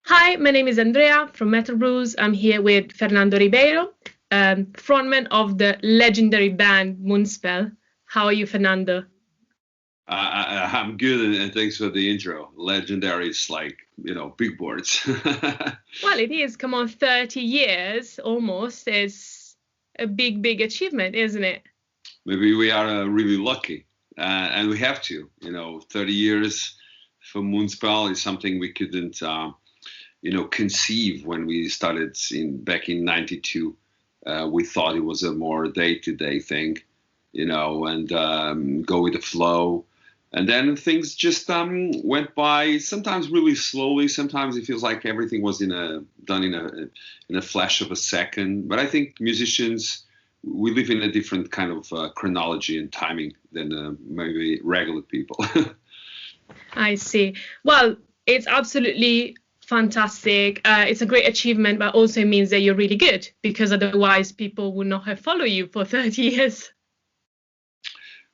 Hi, my name is Andrea from Metal Brews. I'm here with Fernando Ribeiro, frontman of the legendary band Moonspell. How are you, Fernando? I'm good, and thanks for the intro. Legendary is like, big words. Well, it is. Come on, 30 years almost is a big, big achievement, isn't it? Maybe we are really lucky, and we have to. 30 years for Moonspell is something we couldn't, conceive when we started back in '92. We thought it was a more day-to-day thing, and go with the flow. And then things just went by. Sometimes really slowly. Sometimes it feels like everything was done in a flash of a second. But I think musicians, we live in a different kind of chronology and timing than maybe regular people. I see. Well, it's absolutely fantastic. It's a great achievement, but also means that you're really good because otherwise people would not have followed you for 30 years.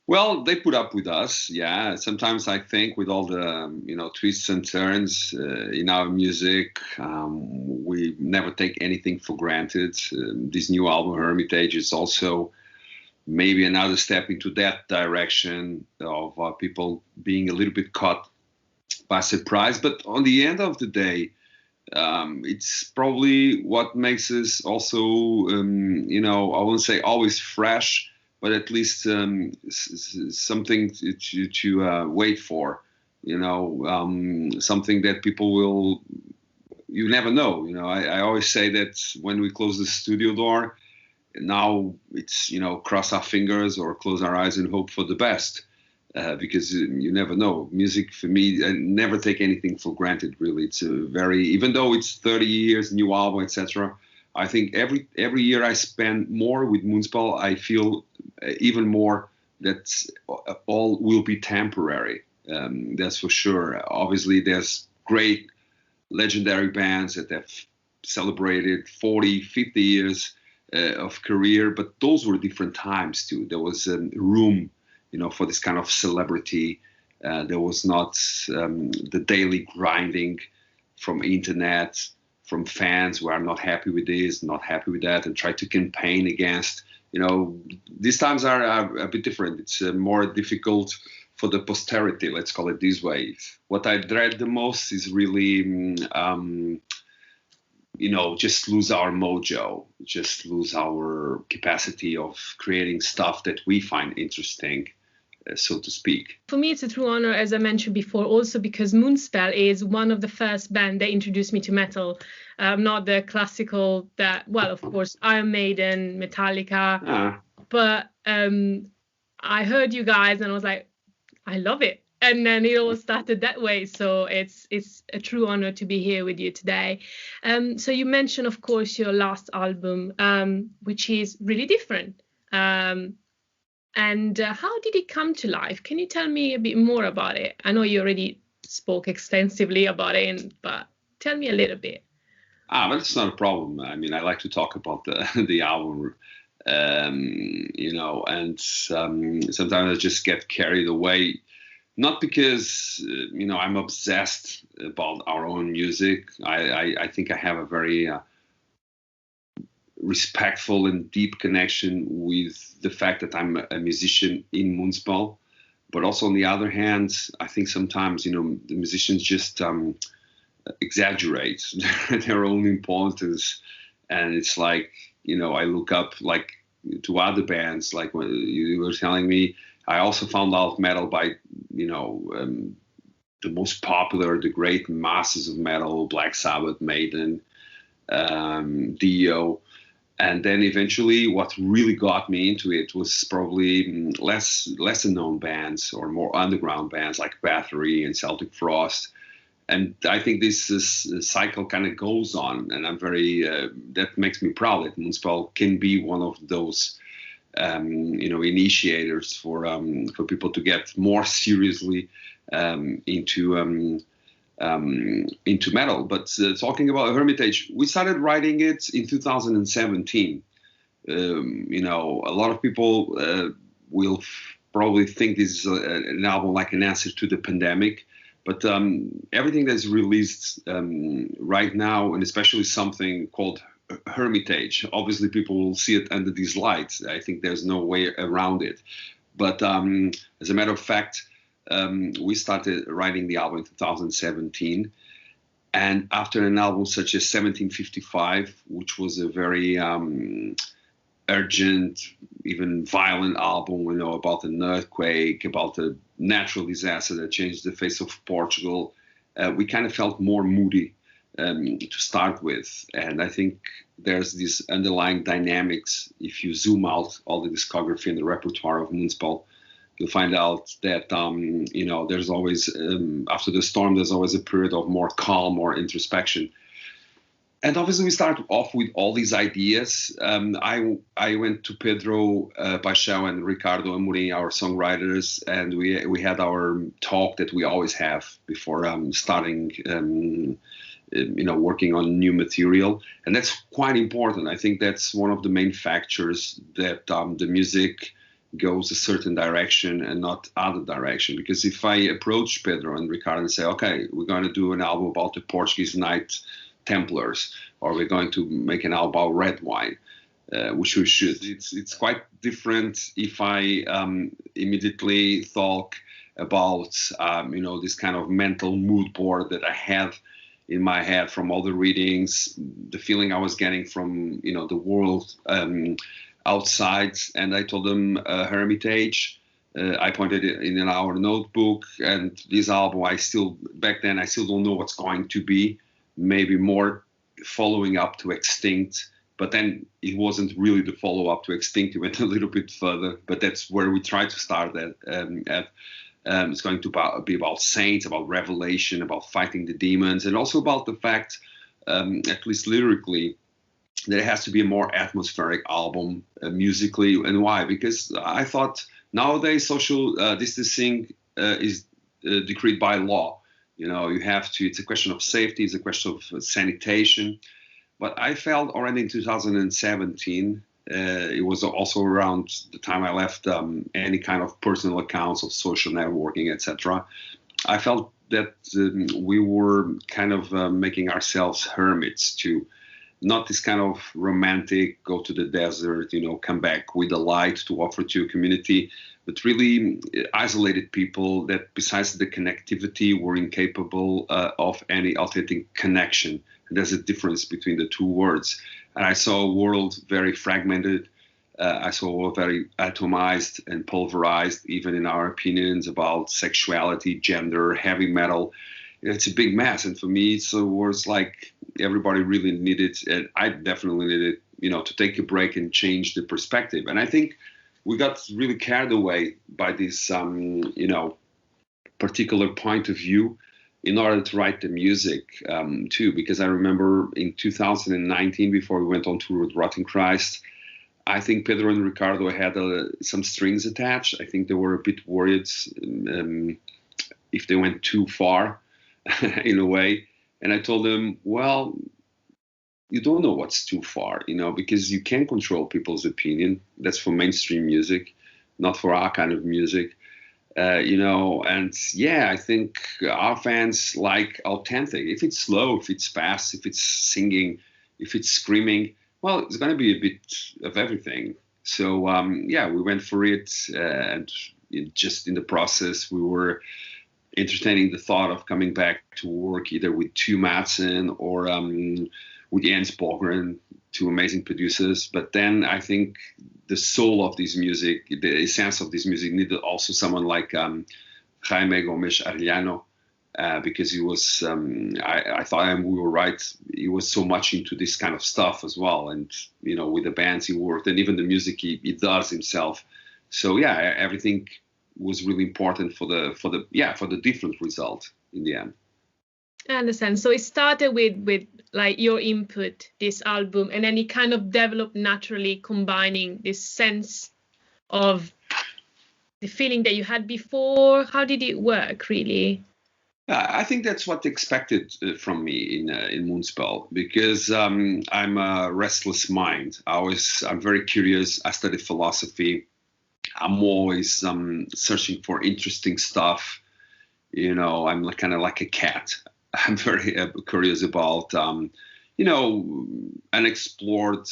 Well, they put up with us, yeah. Sometimes I think with all the twists and turns in our music, we never take anything for granted. This new album, Hermitage, is also maybe another step into that direction of people being a little bit caught by surprise. But on the end of the day, it's probably what makes us also, I won't say always fresh, but at least something to wait for, something that people will, you never know. I always say that when we close the studio door, now it's, cross our fingers or close our eyes and hope for the best. Because you never know. Music for me, I never take anything for granted. Really, it's a very, even though it's 30 years, new album, etc. I think every year I spend more with Moonspell, I feel even more that all will be temporary. That's for sure. Obviously, there's great legendary bands that have celebrated 40, 50 years of career, but those were different times too. There was room, for this kind of celebrity. There was not the daily grinding from internet, from fans who are not happy with this, not happy with that, and try to campaign against. These times are a bit different. It's more difficult for the posterity, let's call it this way. What I dread the most is really, just lose our mojo, just lose our capacity of creating stuff that we find interesting, so to speak. For me, it's a true honor, as I mentioned before, also because Moonspell is one of the first bands that introduced me to metal. Not the classical that, well, of course, Iron Maiden, Metallica, but I heard you guys and I was like, I love it. And then it all started that way. So it's a true honor to be here with you today. So you mentioned, of course, your last album, which is really different. And how did it come to life? Can you tell me a bit more about it? I know you already spoke extensively about it, but tell me a little bit. But it's not a problem. I mean, I like to talk about the album, and sometimes I just get carried away. Not because, I'm obsessed about our own music. I think I have a very respectful and deep connection with the fact that I'm a musician in Moonspell. But also on the other hand, I think sometimes, the musicians just exaggerate their own importance. And it's like, I look up like to other bands, like when you were telling me, I also found out metal by, the most popular, the great masters of metal, Black Sabbath, Maiden, Dio. And then eventually what really got me into it was probably lesser known bands or more underground bands like Battery and Celtic Frost. And I think this cycle kind of goes on. And I'm very, that makes me proud that Moonspell can be one of those, initiators for people to get more seriously into metal. But talking about Hermitage, we started writing it in 2017. A lot of people will probably think this is an album like an answer to the pandemic, But everything that's released right now, and especially something called Hermitage, obviously people will see it under these lights. I think there's no way around it. But as a matter of fact, we started writing the album in 2017. And after an album such as 1755, which was a very urgent, even violent album, we know about an earthquake, about a natural disaster that changed the face of Portugal, we kind of felt more moody to start with. And I think there's this underlying dynamics. If you zoom out all the discography and the repertoire of Moonspell, you'll find out that, there's always, after the storm, there's always a period of more calm, more introspection. And obviously, we started off with all these ideas. I went to Pedro Paixão and Ricardo Amorim, our songwriters, and we had our talk that we always have before starting, working on new material. And that's quite important. I think that's one of the main factors that the music goes a certain direction and not other direction. Because if I approach Pedro and Ricardo and say, okay, we're going to do an album about the Portuguese Knight Templars, or we're going to make an album about red wine, which we should. It's quite different if I immediately talk about, this kind of mental mood board that I have in my head from all the readings, the feeling I was getting from, the world outside. And I told them Hermitage. I pointed it in our notebook, and this album, back then I still don't know what's going to be. Maybe more following up to Extinct, but then it wasn't really the follow-up to Extinct. It went a little bit further, but that's where we tried to start at. It's going to be about saints, about revelation, about fighting the demons, and also about the fact, at least lyrically, that it has to be a more atmospheric album musically. And why? Because I thought nowadays social distancing is decreed by law. You have to, it's a question of safety, it's a question of sanitation. But I felt already in 2017, it was also around the time I left any kind of personal accounts of social networking, etc. I felt that we were kind of making ourselves hermits to not this kind of romantic, go to the desert, come back with a light to offer to a community, but really isolated people that besides the connectivity were incapable of any authentic connection. And there's a difference between the two words. And I saw a world very fragmented. I saw a world very atomized and pulverized, even in our opinions about sexuality, gender, heavy metal. It's a big mess. And for me, it was like everybody really needed, and I definitely needed, to take a break and change the perspective. And I think we got really carried away by this, particular point of view in order to write the music, too. Because I remember in 2019, before we went on tour with Rotten Christ, I think Pedro and Ricardo had some strings attached. I think they were a bit worried if they went too far, in a way. And I told them, well, you don't know what's too far, because you can't control people's opinion. That's for mainstream music, not for our kind of music, and yeah, I think our fans like authentic. If it's slow, if it's fast, if it's singing, if it's screaming, well, it's going to be a bit of everything. So, we went for it, and just in the process, we were entertaining the thought of coming back to work either with Tu Madsen or with Jens Bogren, two amazing producers. But then I think the soul of this music, the essence of this music, needed also someone like Jaime Gomes Arellano, because he was, I thought we were right, he was so much into this kind of stuff as well. And, with the bands he worked, and even the music he does himself. So, yeah, everything was really important for the different result in the end. I understand. So it started with like your input, this album, and then it kind of developed naturally, combining this sense of the feeling that you had before. How did it work, really? I think that's what expected from me in Moonspell, because I'm a restless mind. I'm very curious. I studied philosophy. I'm always searching for interesting stuff. I'm kind of like a cat. I'm very curious about, unexplored,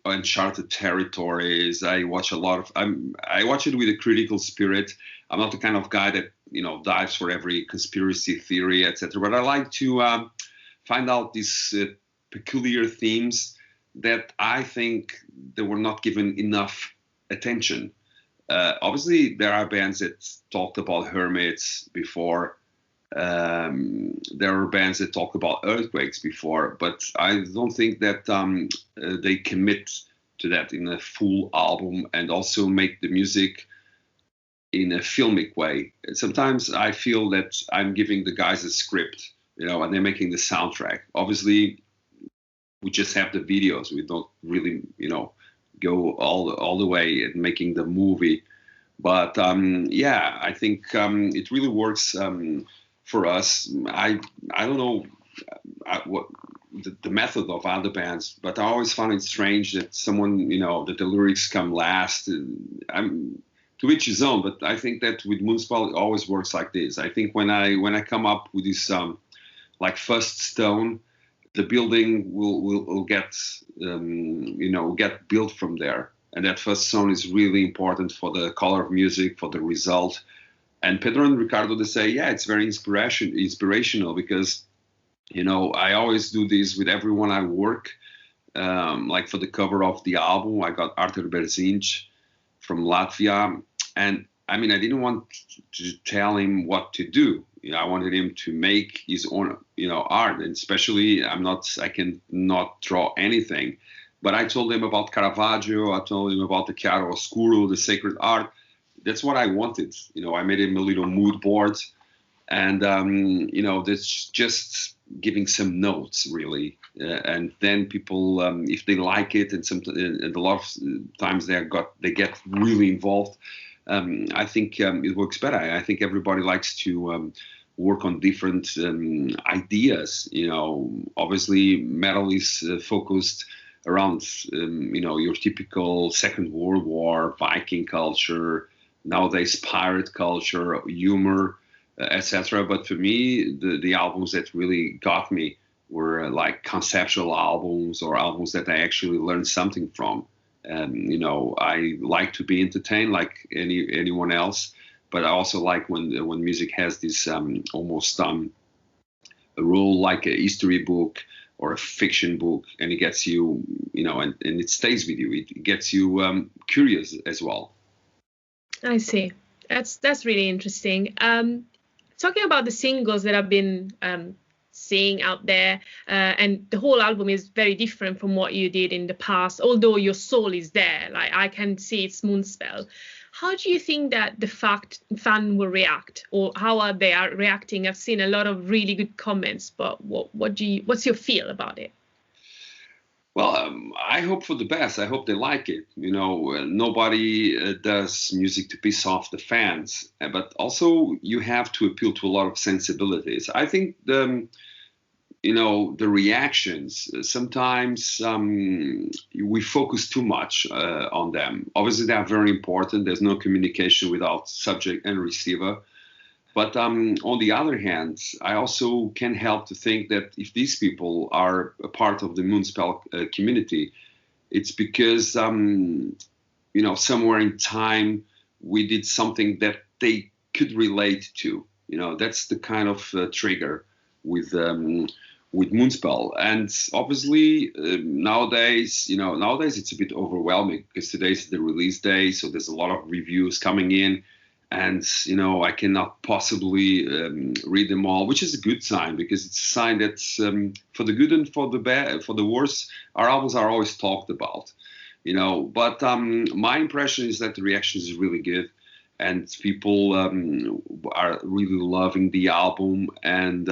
uncharted territories. I watch a lot of. I watch it with a critical spirit. I'm not the kind of guy that dives for every conspiracy theory, etc. But I like to find out these peculiar themes that I think they were not given enough attention. Obviously, there are bands that talked about hermits before. There are bands that talk about earthquakes before, but I don't think that they commit to that in a full album and also make the music in a filmic way. Sometimes I feel that I'm giving the guys a script, and they're making the soundtrack. Obviously, we just have the videos. We don't really, go all the way at making the movie. But I think it really works for us. I don't know what the method of other bands, but I always found it strange that someone, that the lyrics come last. I'm to each his own, but I think that with Moonspell it always works like this. I think when I come up with this like first stone, the building will get get built from there, and that first stone is really important for the color of music, for the result. And Pedro and Ricardo, they say, yeah, it's very inspirational because, I always do this with everyone I work. Like for the cover of the album, I got Arthur Berzinch from Latvia. And I didn't want to tell him what to do. I wanted him to make his own, art. And especially, I can not draw anything. But I told him about Caravaggio. I told him about the Chiaro Oscuro, the sacred art. That's what I wanted. I made him a little mood board, and that's just giving some notes really, and then people, if they like it, and a lot of times they get really involved. I think it works better. I think everybody likes to work on different ideas. Obviously, metal is focused around your typical Second World War Viking culture. Nowadays, pirate culture, humor, etc. But for me, the albums that really got me were like conceptual albums or albums that I actually learned something from. I like to be entertained like anyone else, but I also like when music has this almost a role like a history book or a fiction book, and it gets you, and it stays with you. It gets you curious as well. I see. That's really interesting. Talking about the singles that I've been seeing out there, and the whole album is very different from what you did in the past, although your soul is there. Like I can see it's Moonspell. How do you think that the fan will react, or how are they reacting? I've seen a lot of really good comments, but what's your feel about it? Well, I hope for the best. I hope they like it. Nobody does music to piss off the fans, but also you have to appeal to a lot of sensibilities. I think the reactions, sometimes we focus too much on them. Obviously, they are very important. There's no communication without subject and receiver. But on the other hand, I also can't help to think that if these people are a part of the Moonspell community, it's because, somewhere in time we did something that they could relate to. That's the kind of trigger with Moonspell. And obviously nowadays it's a bit overwhelming because today's the release day, so there's a lot of reviews coming in. And, I cannot possibly read them all, which is a good sign because it's a sign that for the good and for the bad, for the worse, our albums are always talked about, But my impression is that the reaction is really good and people are really loving the album. And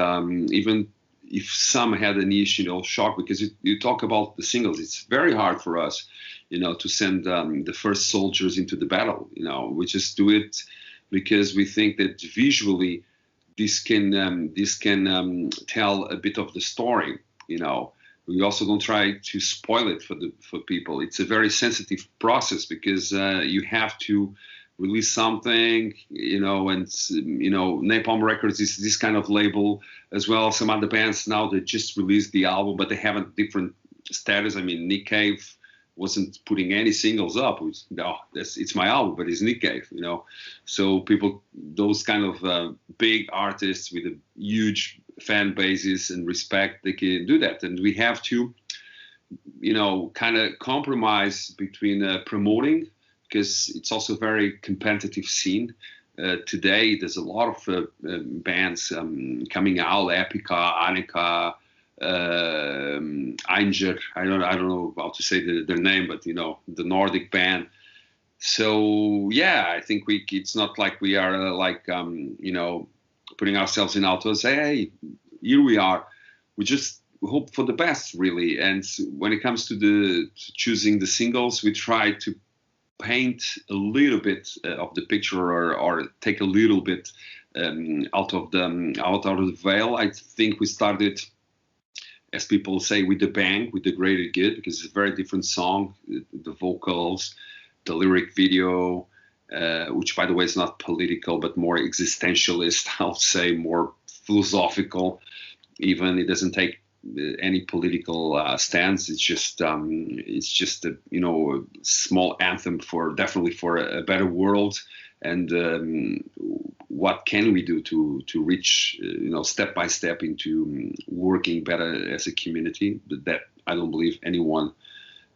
even if some had an initial shock, because you talk about the singles, it's very hard for us, to send the first soldiers into the battle. We just do it because we think that visually this can tell a bit of the story. We also don't try to spoil it for people. It's a very sensitive process because you have to release something, and Napalm Records is this kind of label as well. Some other bands now that just released the album, but they have a different status. I mean, Nick Cave wasn't putting any singles up. It's my album, but it's Nick Cave, So people, those kind of big artists with a huge fan bases and respect, they can do that, and we have to, kind of compromise between promoting, because it's also a very competitive scene. Today, there's a lot of bands coming out, Epica, Annika, Einger, I don't know how to say their name, but the Nordic band. So yeah, I think it's not like we are putting ourselves in out to say, hey, here we are. We just hope for the best, really. And when it comes to choosing the singles, we try to paint a little bit of the picture, or take a little bit out of the veil. I think we started, as people say, with the bang, with the greater good, because it's a very different song. The vocals, the lyric video, which by the way is not political, but more existentialist, I'll say, more philosophical. Even it doesn't take any political stance. It's just a small anthem definitely for a better world, and what can we do to reach step by step into working better as a community. That I don't believe anyone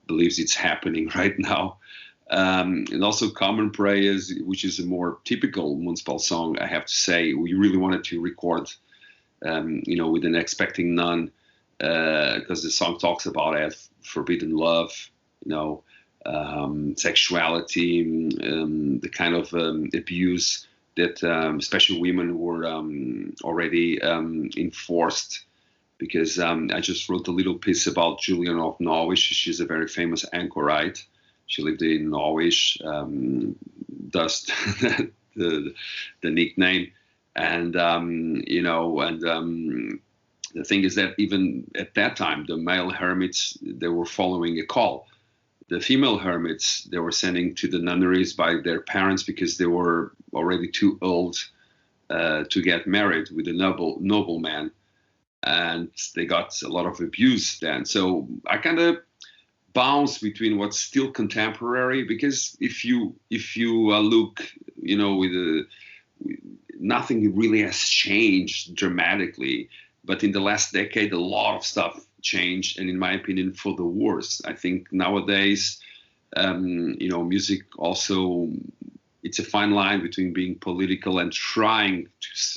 believes it's happening right now. And also Common Prayers, which is a more typical Moonspell song, I have to say. We really wanted to record with an Expecting None, because the song talks about forbidden love, sexuality, the kind of abuse that especially women were already enforced. Because I just wrote a little piece about Julian of Norwich. She's a very famous anchorite. She lived in Norwich, thus the nickname. And the thing is that even at that time, the male hermits, they were following a call. The female hermits, they were sending to the nunneries by their parents because they were already too old to get married with a noble man, and they got a lot of abuse then. So I kind of bounce between what's still contemporary, because if you look, nothing really has changed dramatically. But in the last decade, a lot of stuff changed, and in my opinion, for the worse. I think nowadays, music also, it's a fine line between being political and trying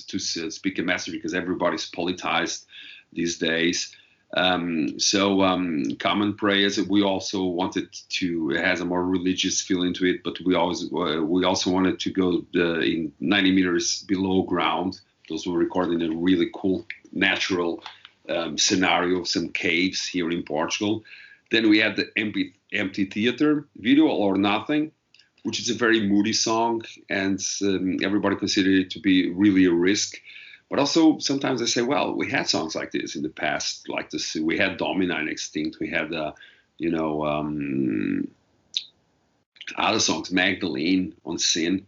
to speak a message, because everybody's politicized these days. Common Prayers, we also wanted to, it has a more religious feeling to it, but we also wanted to go in 90 meters below ground. Those were recorded in a really cool natural scenario, some caves here in Portugal. Then we had the Empty Theater video, Or Nothing, which is a very moody song, and everybody considered it to be really a risk. But also sometimes I say, well, we had songs like this in the past, like this. We had Domina and Extinct. We had, other songs, Magdalene on Sin.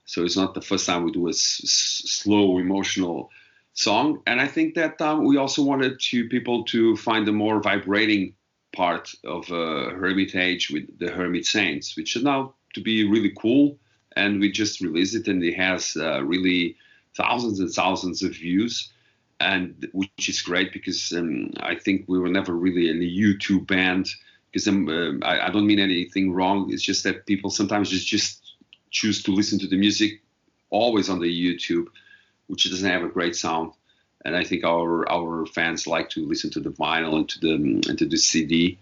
So it's not the first time we do a slow, emotional song. And I think that we also wanted people to find the more vibrating part of Hermitage with the Hermit Saints, which is now to be really cool. And we just released it, and it has really thousands and thousands of views, and which is great, because I think we were never really in a YouTube band, because I don't mean anything wrong. It's just that people sometimes just choose to listen to the music always on the YouTube, which doesn't have a great sound. And I think our fans like to listen to the vinyl and to the CD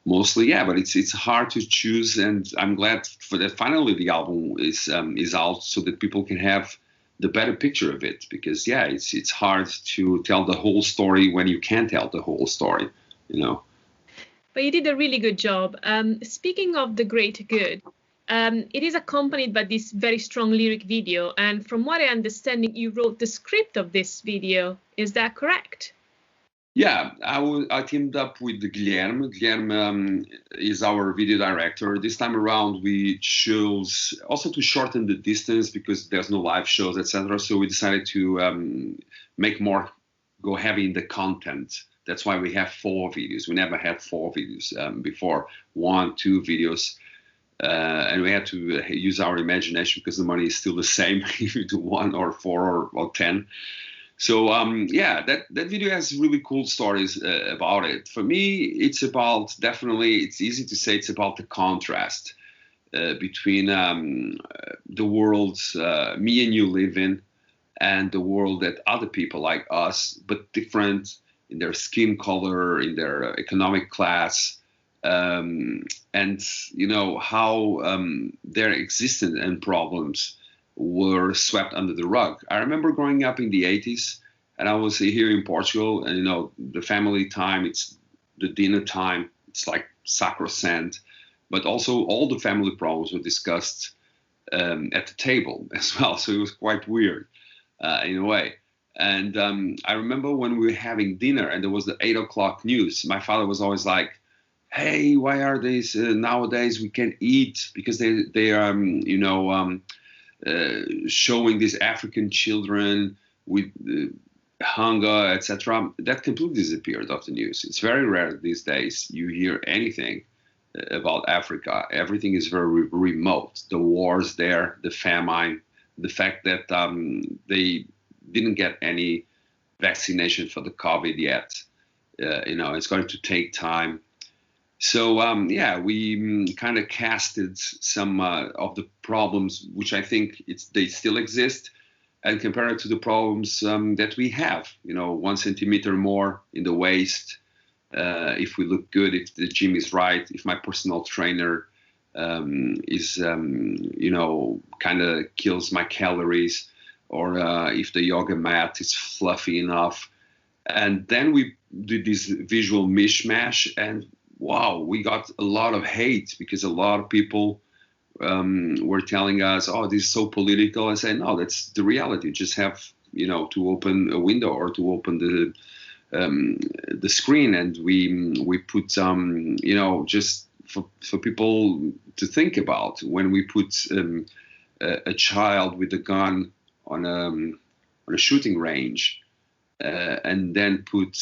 mostly. Yeah, but it's hard to choose, and I'm glad for that. Finally, the album is out, so that people can have the better picture of it, because yeah, it's hard to tell the whole story when you can't tell the whole story, But you did a really good job. Speaking of the great good, it is accompanied by this very strong lyric video, and from what I understand, you wrote the script of this video. Is that correct? Yeah, I teamed up with Guilherme. Guilherme is our video director. This time around, we chose also to shorten the distance because there's no live shows, etc. So we decided to make more, go heavy in the content. That's why we have 4 videos. We never had 4 videos before, 1, 2 videos. And we had to use our imagination because the money is still the same if you do 1 or 4 or 10. So yeah, that video has really cool stories about it. For me, it's about, definitely, it's easy to say it's about the contrast between the world me and you live in and the world that other people like us, but different in their skin color, in their economic class, and you know how their existence and problems were swept under the rug. I remember growing up in the 80s, and I was here in Portugal, and you know, the family time, it's the dinner time, it's like sacrosanct, but also all the family problems were discussed at the table as well. So it was quite weird in a way. And I remember when we were having dinner and there was the 8 o'clock news, my father was always like, hey, why are these nowadays we can't eat because they are, you know, showing these African children with hunger, etc. That completely disappeared off the news. It's very rare these days you hear anything about Africa. Everything is very remote. The wars there, the famine, the fact that they didn't get any vaccination for the COVID yet. You know, it's going to take time. So yeah, we kind of casted some of the problems, which I think they still exist, and compare it to the problems that we have. You know, 1 centimeter more in the waist. If we look good, if the gym is right, if my personal trainer is, you know, kind of kills my calories, or if the yoga mat is fluffy enough. And then we did this visual mishmash, and wow, we got a lot of hate because a lot of people were telling us, oh, this is so political. I said, no, that's the reality. You just have, you know, to open a window or to open the screen, and we put you know, just for people to think about, when we put a child with a gun on a shooting range, and then put,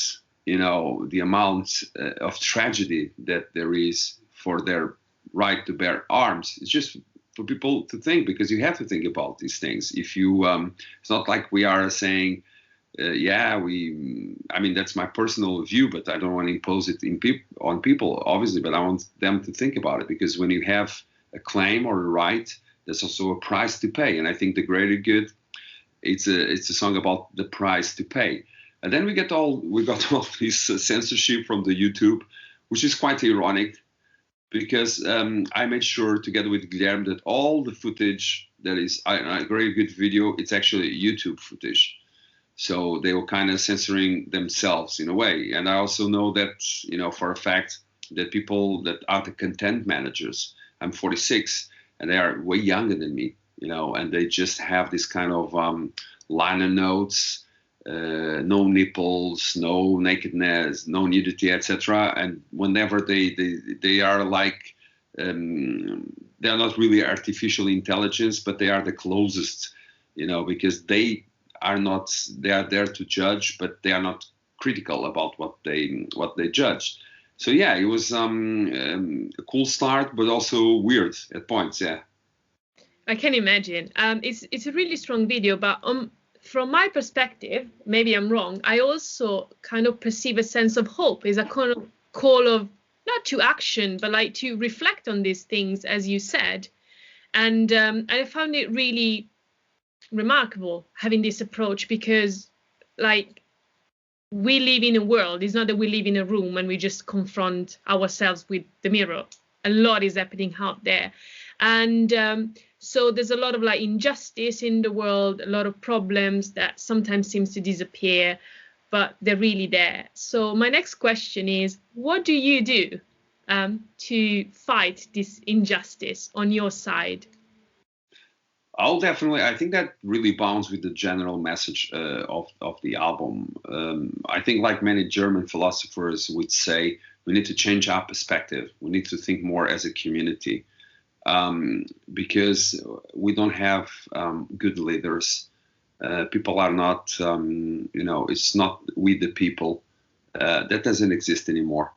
you know, the amount of tragedy that there is for their right to bear arms. It's just for people to think, because you have to think about these things. If you, it's not like we are saying, yeah, I mean, that's my personal view, but I don't want to impose it on people, obviously, but I want them to think about it, because when you have a claim or a right, there's also a price to pay. And I think The Greater Good, it's a song about the price to pay. And then we got all this censorship from the YouTube, which is quite ironic, because I made sure, together with Guilherme, that all the footage that is a very good video, it's actually YouTube footage. So they were kind of censoring themselves in a way. And I also know that, you know, for a fact, that people that are the content managers, I'm 46, and they are way younger than me, you know, and they just have this kind of liner notes, no nipples, no nakedness, no nudity, etc. And whenever they are like, they are not really artificial intelligence, but they are the closest, you know, because they are there to judge, but they are not critical about what they judge. So yeah, it was a cool start, but also weird at points. Yeah, I can imagine. It's a really strong video, but from my perspective, maybe I'm wrong, I also kind of perceive a sense of hope. Is a kind of call of not to action, but like to reflect on these things, as you said. And I found it really remarkable having this approach, because like we live in a world, it's not that we live in a room and we just confront ourselves with the mirror. A lot is happening out there, and so there's a lot of like injustice in the world, a lot of problems that sometimes seems to disappear, but they're really there. So my next question is, what do you do to fight this injustice on your side? I'll definitely. I think that really bounds with the general message of the album. I think, like many German philosophers would say, we need to change our perspective. We need to think more as a community, because we don't have good leaders. People are not, it's not we the people. That doesn't exist anymore.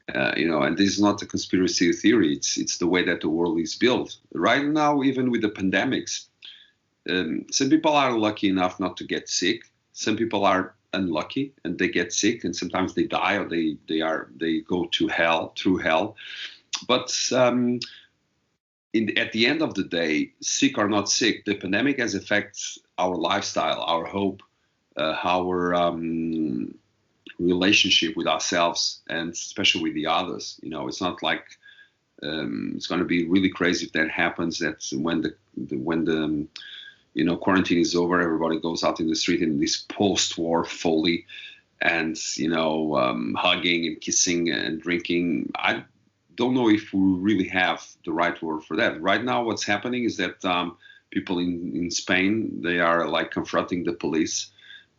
And this is not a conspiracy theory. It's the way that the world is built right now. Even with the pandemics, some people are lucky enough not to get sick. Some people are unlucky and they get sick, and sometimes they die or they go to hell through hell. But at the end of the day, sick or not sick, the pandemic has affected our lifestyle, our hope, our relationship with ourselves, and especially with the others. It's not like it's going to be really crazy if that happens. That when the quarantine is over, everybody goes out in the street in this post-war folly, and hugging and kissing and drinking. I don't know if we really have the right word for that. Right now, what's happening is that people in Spain, they are like confronting the police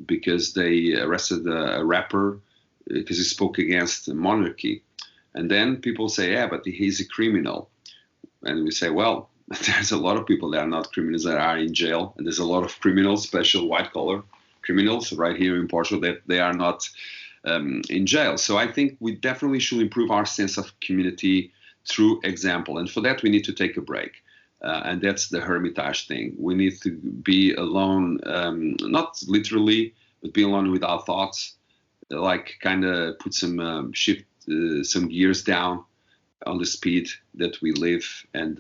because they arrested a rapper because he spoke against monarchy. And then people say, yeah, but he's a criminal. And we say, well, there's a lot of people that are not criminals that are in jail. And there's a lot of criminals, special white-collar criminals right here in Portugal, that they are not in jail. So I think we definitely should improve our sense of community through example. And for that, we need to take a break. And that's the Hermitage thing. We need to be alone, not literally, but be alone with our thoughts, like kind of put some shift some gears down on the speed that we live and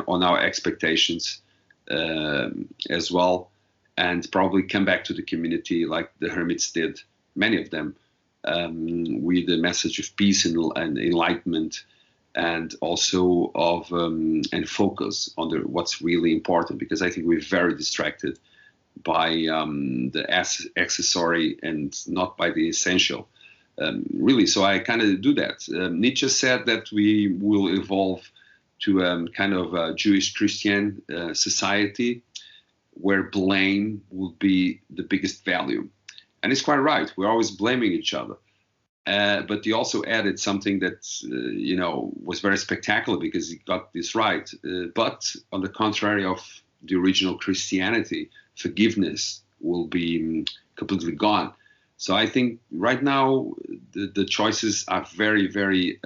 on our expectations as well, and probably come back to the community like the hermits did, many of them, with the message of peace and enlightenment, and also of and focus on what's really important, because I think we're very distracted by the accessory and not by the essential, really. So I kind of do that. Nietzsche said that we will evolve to kind of a Jewish Christian society where blame will be the biggest value. And it's quite right. We're always blaming each other. But he also added something that, was very spectacular because he got this right. But on the contrary of the original Christianity, forgiveness will be completely gone. So I think right now the choices are very, very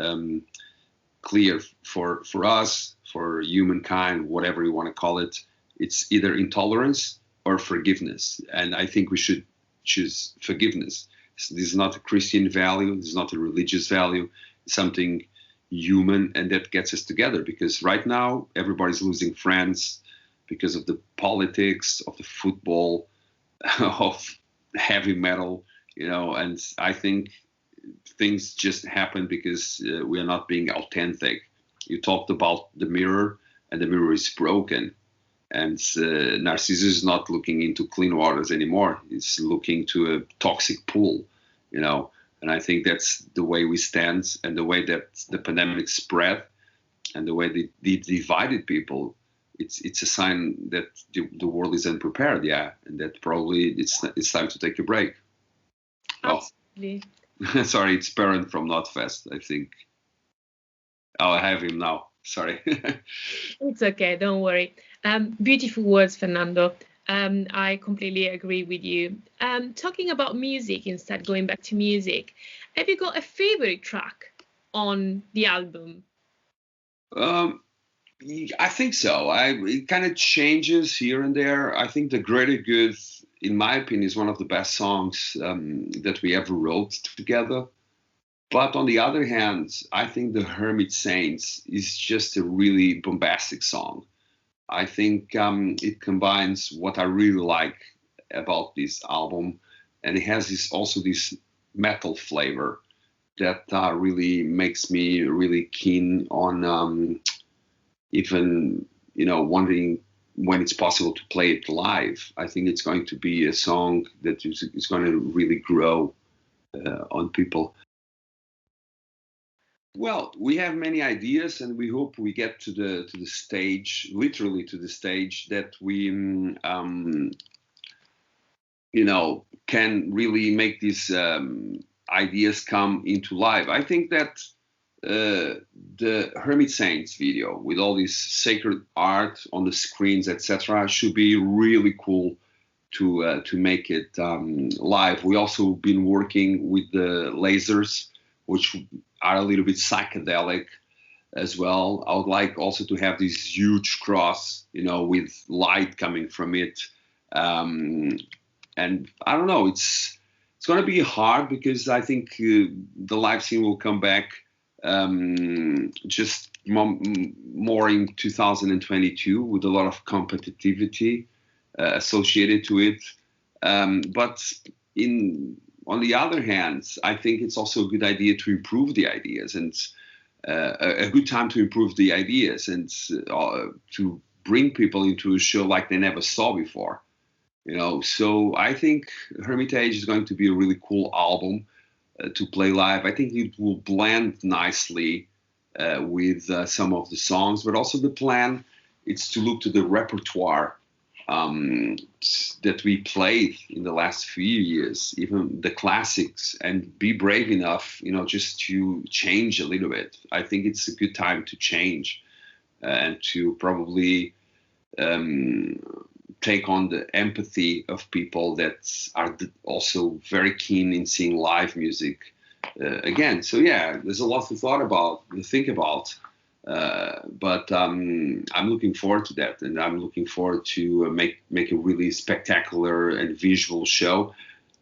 clear for us, for humankind, whatever you want to call it. It's either intolerance or forgiveness. And I think we should choose forgiveness. This is not a Christian value. This is not a religious value. It's something human, and that gets us together, because right now everybody's losing friends because of the politics, of the football, of heavy metal, and I think things just happen because we are not being authentic. You talked about the mirror, and the mirror is broken. And Narcissus is not looking into clean waters anymore. He's looking to a toxic pool, And I think that's the way we stand, and the way that the pandemic spread, and the way they divided people. It's a sign that the world is unprepared, and that probably it's time to take a break. Absolutely. Oh. Sorry, it's Perrin from Notfest, I think. Oh, I have him now. Sorry. It's okay, don't worry. Beautiful words, Fernando. I completely agree with you. Talking about music instead, going back to music, have you got a favorite track on the album? I think so. It kind of changes here and there. I think The Greater Good, in my opinion, is one of the best songs that we ever wrote together. But on the other hand, I think The Hermit Saints is just a really bombastic song. I think it combines what I really like about this album, and it has this metal flavor that really makes me really keen on even wondering when it's possible to play it live. I think it's going to be a song that is going to really grow on people. Well, we have many ideas, and we hope we get to the stage, literally to the stage, that we can really make these ideas come into life. I think that the Hermit Saints video with all this sacred art on the screens, etc., should be really cool to make it live. We also been working with the lasers, which are a little bit psychedelic as well. I would like also to have this huge cross, with light coming from it. And I don't know, it's going to be hard because I think the live scene will come back just more in 2022 with a lot of competitivity associated to it. But on the other hand, I think it's also a good idea to improve the ideas, and a good time to improve the ideas and to bring people into a show like they never saw before. So I think Hermitage is going to be a really cool album to play live. I think it will blend nicely with some of the songs, but also the plan is to look to the repertoire that we played in the last few years, even the classics, and be brave enough, just to change a little bit. I think it's a good time to change and to probably take on the empathy of people that are also very keen in seeing live music again. So yeah, there's a lot to think about. But I'm looking forward to that, and I'm looking forward to make a really spectacular and visual show.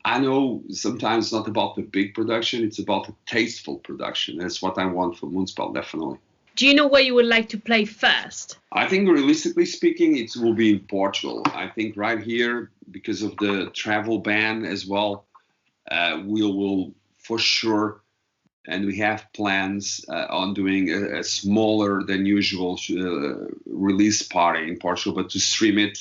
I know sometimes it's not about the big production; it's about the tasteful production. That's what I want for Moonspell, definitely. Do you know where you would like to play first? I think, realistically speaking, it will be in Portugal. I think right here, because of the travel ban as well, we will for sure. And we have plans on doing a smaller than usual release party in Portugal, but to stream it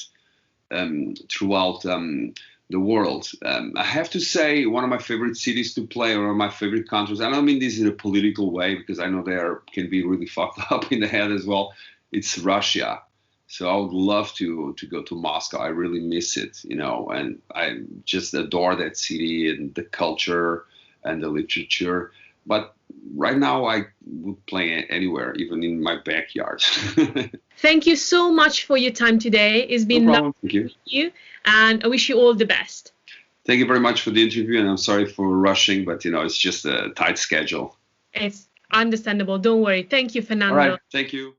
throughout the world. I have to say, one of my favorite cities to play, or my favorite countries, I don't mean this in a political way, because I know they can be really fucked up in the head as well, it's Russia. So I would love to go to Moscow. I really miss it, and I just adore that city and the culture and the literature. But right now, I would play anywhere, even in my backyard. Thank you so much for your time today. It's been lovely to meet you, and I wish you all the best. Thank you very much for the interview, and I'm sorry for rushing, but it's just a tight schedule. It's understandable. Don't worry. Thank you, Fernando. All right. Thank you.